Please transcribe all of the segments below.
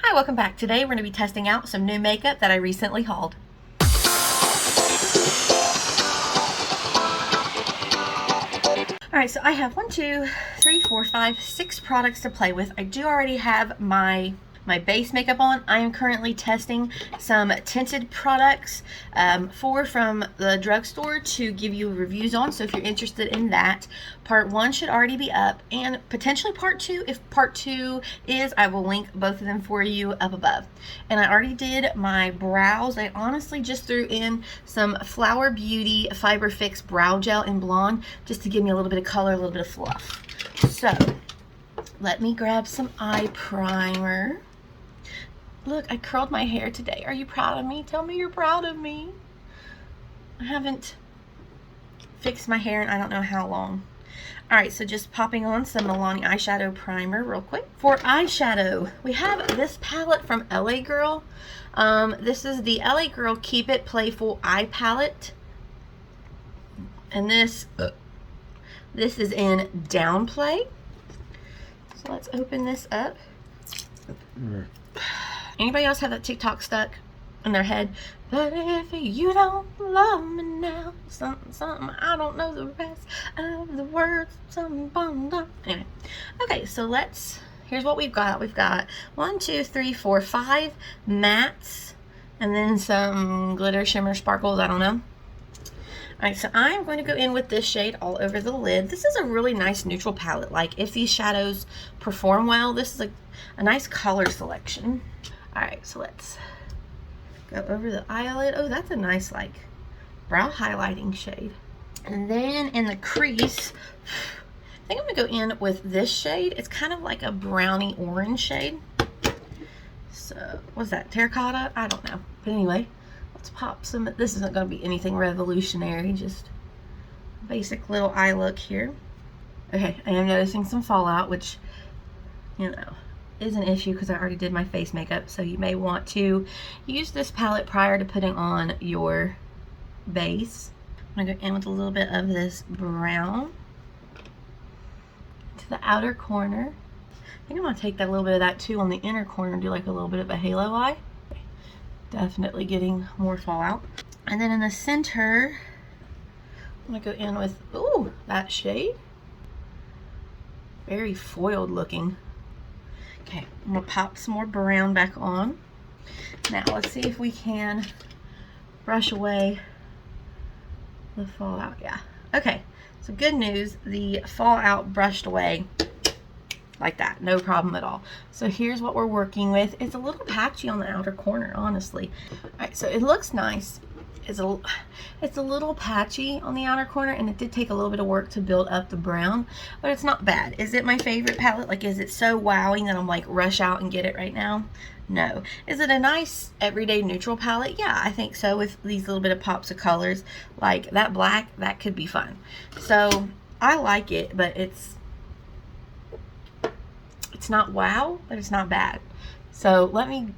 Hi, welcome back. Today we're going to be testing out some new makeup that I recently hauled. Alright, so I have 6 products to play with. I do already have my base makeup on. I am currently testing some tinted products, 4 from the drugstore to give you reviews on. So if you're interested in that, part 1 should already be up, and potentially part 2. If part 2 is, I will link both of them for you up above. And I already did my brows. I honestly just threw in some Flower Beauty Fiber Fix Brow Gel in Blonde just to give me a little bit of color, a little bit of fluff. So let me grab some eye primer. Look, I curled my hair today. Are you proud of me? Tell me you're proud of me. I haven't fixed my hair in I don't know how long. Alright, so just popping on some Milani eyeshadow primer real quick. For eyeshadow, we have this palette from LA Girl. This is the LA Girl Keep It Playful Eye Palette. And this is in Downplay. So let's open this up. Anybody else have that TikTok stuck in their head? But if you don't love me now, something, I don't know the rest of the words, something, bum. Anyway, okay, so here's what we've got. We've got 5 mattes, and then some glitter, shimmer, sparkles, I don't know. Alright, so I'm going to go in with this shade all over the lid. This is a really nice neutral palette. Like, if these shadows perform well, this is a nice color selection. Alright, so let's go over the eyelid. Oh, that's a nice, like, brow highlighting shade. And then in the crease, I think I'm going to go in with this shade. It's kind of like a browny orange shade. So, what's that, terracotta? I don't know. But anyway, let's pop some. This isn't going to be anything revolutionary, just a basic little eye look here. Okay, I am noticing some fallout, which, you know, is an issue because I already did my face makeup, so you may want to use this palette prior to putting on your base. I'm going to go in with a little bit of this brown to the outer corner. I think I'm going to take that little bit of that too on the inner corner and do like a little bit of a halo eye. Definitely getting more fallout. And then in the center, I'm going to go in with, ooh, that shade. Very foiled looking. Okay, I'm going to pop some more brown back on. Now, let's see if we can brush away the fallout. Yeah. Okay, so good news. The fallout brushed away like that. No problem at all. So here's what we're working with. It's a little patchy on the outer corner, honestly. All right, so it looks nice. It's a little patchy on the outer corner, and it did take a little bit of work to build up the brown, but it's not bad. Is it my favorite palette? Like, is it so wowing that I'm like, rush out and get it right now? No. Is it a nice everyday neutral palette? Yeah, I think so, with these little bit of pops of colors. Like that black, that could be fun. So I like it, but it's not wow, but it's not bad. So let me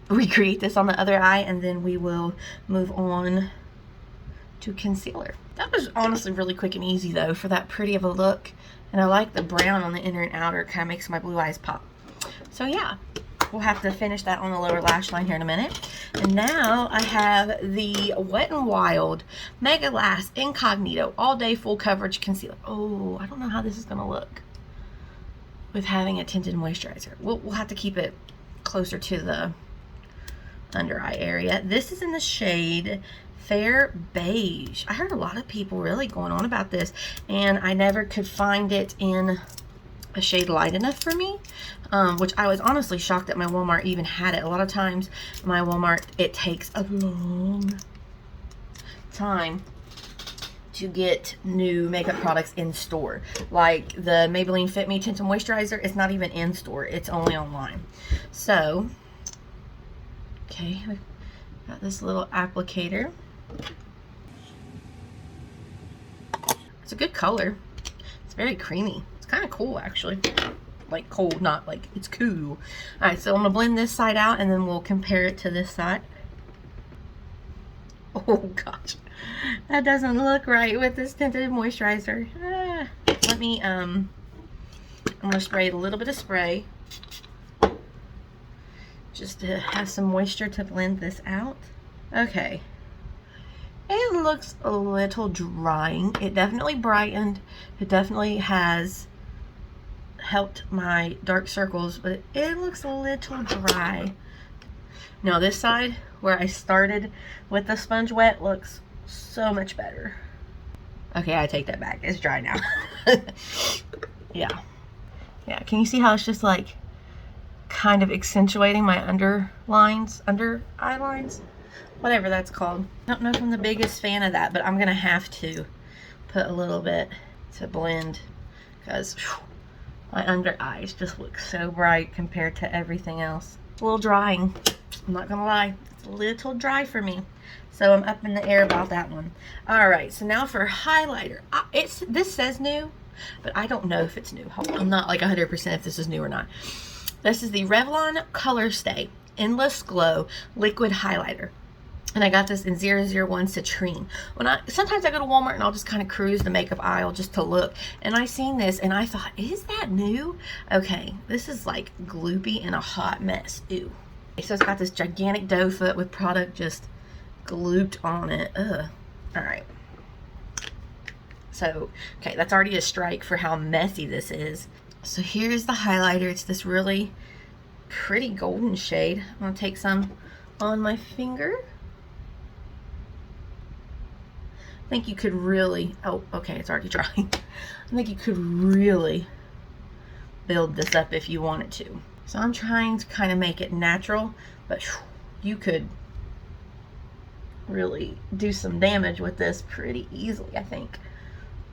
recreate this on the other eye, and then we will move on to concealer. That was honestly really quick and easy though for that pretty of a look, and I like the brown on the inner and outer. It kind of makes my blue eyes pop. So yeah, we'll have to finish that on the lower lash line here in a minute. And now I have the Wet n Wild Megalast Incognito All Day Full Coverage Concealer. Oh, I don't know how this is gonna look with having a tinted moisturizer. We'll have to keep it closer to the under eye area. This is in the shade Fair Beige. I heard a lot of people really going on about this, and I never could find it in a shade light enough for me, which I was honestly shocked that my Walmart even had it. A lot of times my Walmart, it takes a long time to get new makeup products in store. Like the Maybelline Fit Me Tinted Moisturizer, it's not even in store, it's only online. So okay, we've got this little applicator. It's a good color. It's very creamy. It's kind of cool, actually. Like cold, not like it's cool. Alright, so I'm going to blend this side out, and then we'll compare it to this side. Oh gosh, that doesn't look right with this tinted moisturizer. Let me, I'm going to spray a little bit of spray just to have some moisture to blend this out. Okay. It looks a little drying. It definitely brightened. It definitely has helped my dark circles, but it looks a little dry. Now this side, where I started with the sponge wet, looks so much better. Okay, I take that back. It's dry now. Yeah. Yeah, can you see how it's just like kind of accentuating my under eye lines? Whatever that's called. I don't know if I'm the biggest fan of that, but I'm gonna have to put a little bit to blend because my under eyes just look so bright compared to everything else. It's a little drying, I'm not gonna lie. It's a little dry for me. So I'm up in the air about that one. All right, so now for highlighter. This says new, but I don't know if it's new. I'm not like 100% if this is new or not. This is the Revlon Colorstay Endless Glow Liquid Highlighter. And I got this in 001 Citrine. Sometimes I go to Walmart and I'll just kind of cruise the makeup aisle just to look. And I seen this and I thought, is that new? Okay, this is like gloopy and a hot mess. Ew. So it's got this gigantic doe foot with product just glooped on it. Ugh. All right. So, okay, that's already a strike for how messy this is. So here's the highlighter. It's this really pretty golden shade. I'm gonna take some on my finger. I think you could really, oh, okay, it's already drying. I think you could really build this up if you wanted to. So I'm trying to kind of make it natural, but you could really do some damage with this pretty easily, I think.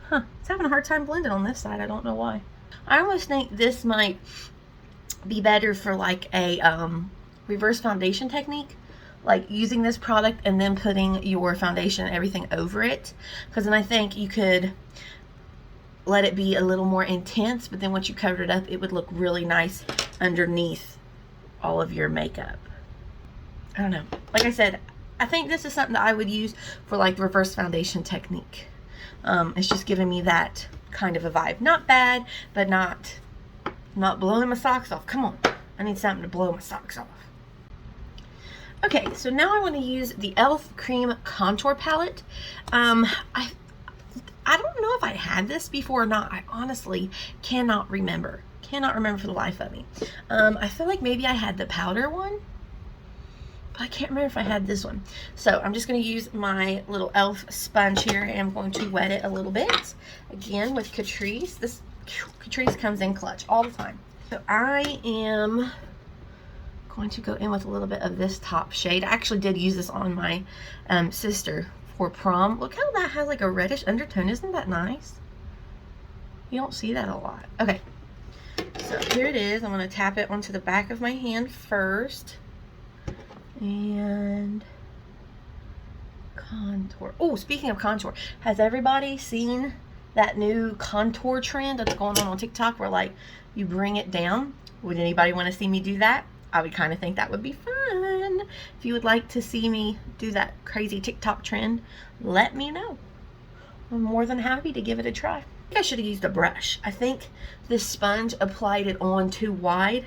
Huh, it's having a hard time blending on this side. I don't know why. I almost think this might be better for like a reverse foundation technique. Like using this product and then putting your foundation and everything over it, because then I think you could let it be a little more intense, but then once you covered it up, it would look really nice underneath all of your makeup. I don't know. Like I said, I think this is something that I would use for like reverse foundation technique. It's just giving me that kind of a vibe. Not bad, but not blowing my socks off. Come on, I need something to blow my socks off. Okay, so now I want to use the e.l.f. Cream Contour Palette. I don't know if I had this before or not. I honestly cannot remember. Cannot remember for the life of me. I feel like maybe I had the powder one, but I can't remember if I had this one. So I'm just going to use my little e.l.f. sponge here, and I'm going to wet it a little bit. Again, with Catrice. This Catrice comes in clutch all the time. So I am going to go in with a little bit of this top shade. I actually did use this on my sister for prom. Look how that has like a reddish undertone. Isn't that nice? You don't see that a lot. Okay, so here it is. I'm going to tap it onto the back of my hand first. And contour. Oh, speaking of contour, has everybody seen that new contour trend that's going on TikTok where like you bring it down? Would anybody want to see me do that? I would kind of think that would be fun. If you would like to see me do that crazy TikTok trend, let me know. I'm more than happy to give it a try. I think I should have used a brush. I think this sponge applied it on too wide.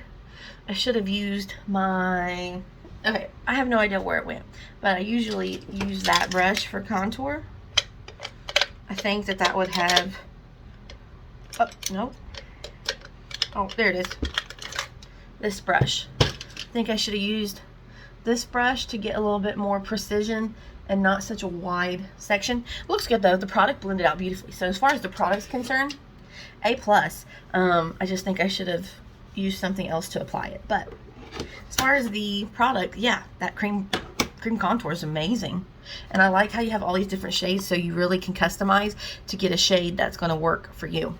I should have used my... Okay, I have no idea where it went, but I usually use that brush for contour. I think that would have... Oh, no. Oh, there it is. This brush. I think I should have used this brush to get a little bit more precision and not such a wide section. Looks good though. The product blended out beautifully. So as far as the product's concerned, A+. I just think I should have used something else to apply it. But as far as the product, yeah, that cream contour is amazing. And I like how you have all these different shades so you really can customize to get a shade that's going to work for you.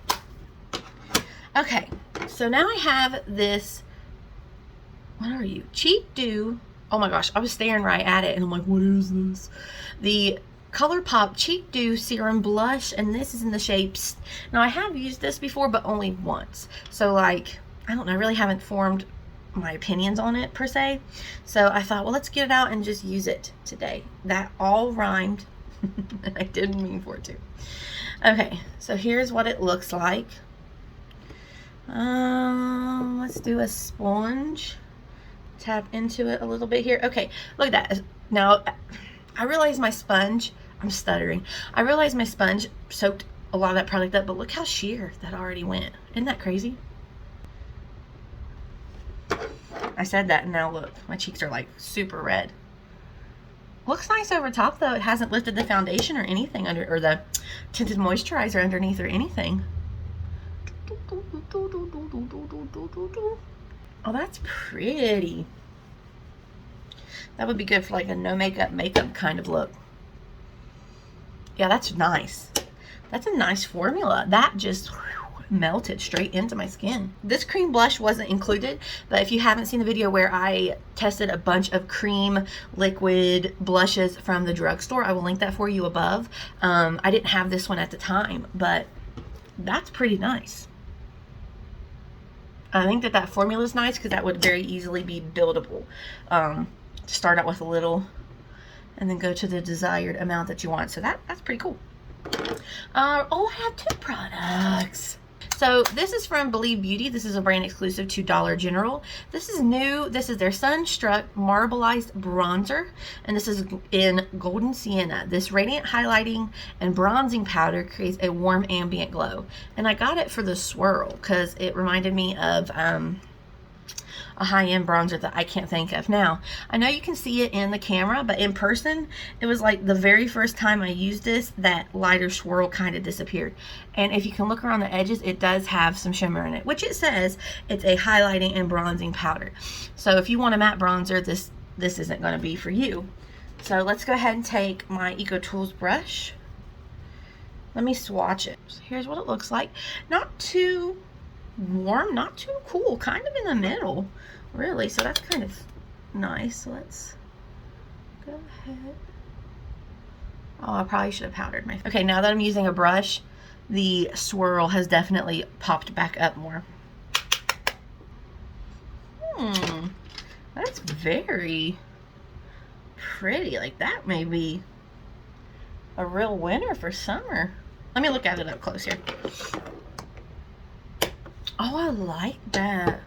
Okay, so now I have this... What are you? Cheek Dew. Oh my gosh, I was staring right at it and I'm like, what is this? The Colourpop Cheek Dew Serum Blush, and this is in the shape psst. Now I have used this before, but only once. So like, I don't know, I really haven't formed my opinions on it per se. So I thought, well, let's get it out and just use it today. That all rhymed. And I didn't mean for it to. Okay, so here's what it looks like. Let's do a sponge. tap into it a little bit here. Okay, look at that. Now, I realize my sponge, I'm stuttering. I realize my sponge soaked a lot of that product up, but look how sheer that already went. Isn't that crazy? I said that and now look, my cheeks are like super red. Looks nice over top though. It hasn't lifted the foundation or anything under, or the tinted moisturizer underneath or anything. Oh, that's pretty. That would be good for like a no makeup kind of look. Yeah, that's nice. That's a nice formula. That just melted straight into my skin. This cream blush wasn't included, but if you haven't seen the video where I tested a bunch of cream liquid blushes from the drugstore, I will link that for you above. I didn't have this one at the time, but that's pretty nice. I think that formula is nice because that would very easily be buildable. Start out with a little and then go to the desired amount that you want. So that's pretty cool. Oh, I have 2 products. So this is from Believe Beauty. This is a brand exclusive to Dollar General. This is new. This is their Sunstruck Marbleized Bronzer, and this is in Golden Sienna. This radiant highlighting and bronzing powder creates a warm ambient glow. And I got it for the swirl because it reminded me of a high-end bronzer that I can't think of now. I know you can see it in the camera, but in person, it was like the very first time I used this, that lighter swirl kind of disappeared. And if you can look around the edges, it does have some shimmer in it, which it says it's a highlighting and bronzing powder. So if you want a matte bronzer, this isn't going to be for you. So let's go ahead and take my Eco Tools brush. Let me swatch it. So here's what it looks like. Not too warm, not too cool, kind of in the middle, really. So that's kind of nice. So let's go ahead. Oh, I probably should have powdered my face. Okay, now that I'm using a brush, the swirl has definitely popped back up more. That's very pretty. Like, that may be a real winner for summer. Let me look at it up close here. Oh, I like that.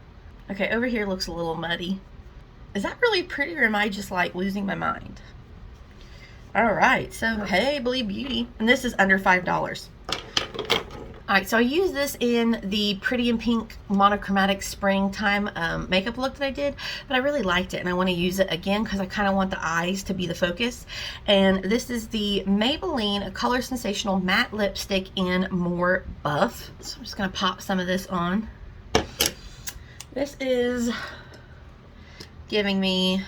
Okay, over here looks a little muddy. Is that really pretty, or am I just like losing my mind? All right, so hey, Believe Beauty. And this is under $5. All right, so I used this in the Pretty in Pink monochromatic springtime makeup look that I did, but I really liked it and I want to use it again because I kind of want the eyes to be the focus. And this is the Maybelline Color Sensational Matte Lipstick in More Buff. So I'm just going to pop some of this on. This is giving me,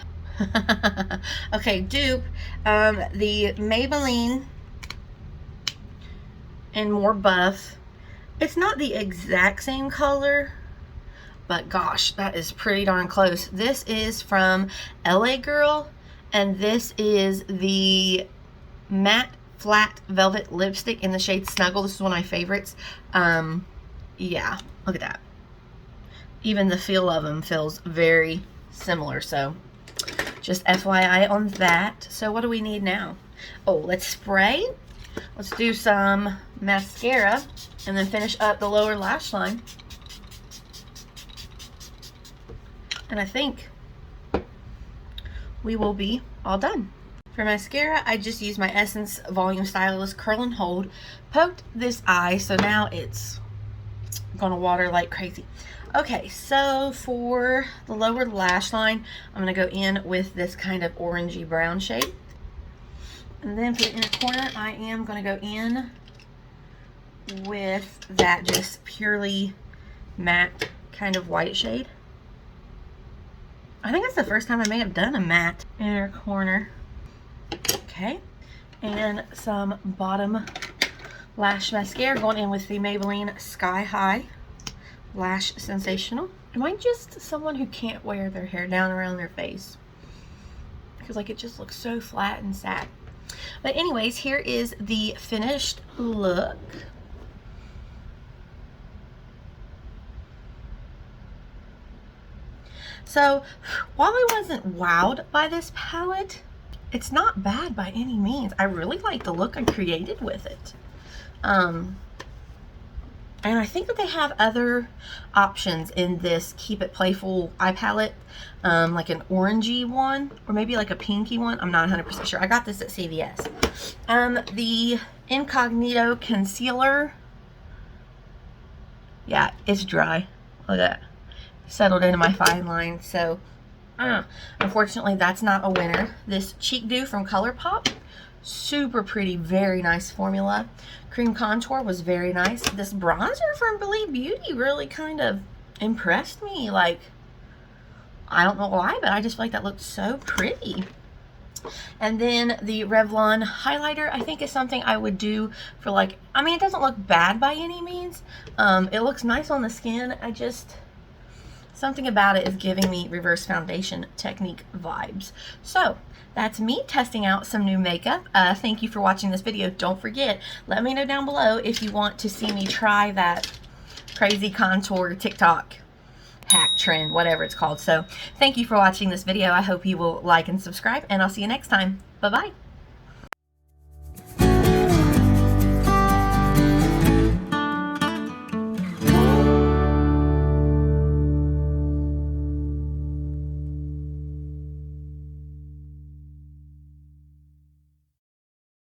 okay, dupe, the Maybelline in More Buff. It's not the exact same color, but gosh, that is pretty darn close. This is from LA Girl, and this is the matte flat velvet lipstick in the shade Snuggle. This is one of my favorites. Yeah, look at that. Even the feel of them feels very similar, so just FYI on that. So what do we need now? Oh, let's spray. Let's do some mascara and then finish up the lower lash line. And I think we will be all done. For mascara, I just used my Essence Volume Stylist Curl and Hold. Poked this eye, so now it's gonna water like crazy. Okay, so for the lower lash line, I'm gonna go in with this kind of orangey brown shade. And then for the inner corner, I am going to go in with that just purely matte kind of white shade. I think that's the first time I may have done a matte inner corner. Okay, and some bottom lash mascara going in with the Maybelline Sky High Lash Sensational. Am I just someone who can't wear their hair down around their face? Because like it just looks so flat and sad. But anyways, here is the finished look. So while I wasn't wowed by this palette, it's not bad by any means. I really like the look I created with it. And I think that they have other options in this Keep It Playful eye palette, like an orangey one, or maybe like a pinky one. I'm not 100% sure. I got this at CVS. The Incognito Concealer. Yeah, it's dry. Look at that. Settled into my fine line. So, unfortunately, that's not a winner. This Cheek Dew from Colourpop. Super pretty, very nice formula. Cream contour was very nice. This bronzer from Believe Beauty really kind of impressed me. Like, I don't know why, but I just feel like that looked so pretty. And then the Revlon highlighter, I think, is something I would do for, like, I mean, it doesn't look bad by any means. It looks nice on the skin. Something about it is giving me reverse foundation technique vibes. So that's me testing out some new makeup. Thank you for watching this video. Don't forget, let me know down below if you want to see me try that crazy contour TikTok hack trend, whatever it's called. So thank you for watching this video. I hope you will like and subscribe, and I'll see you next time. Bye-bye.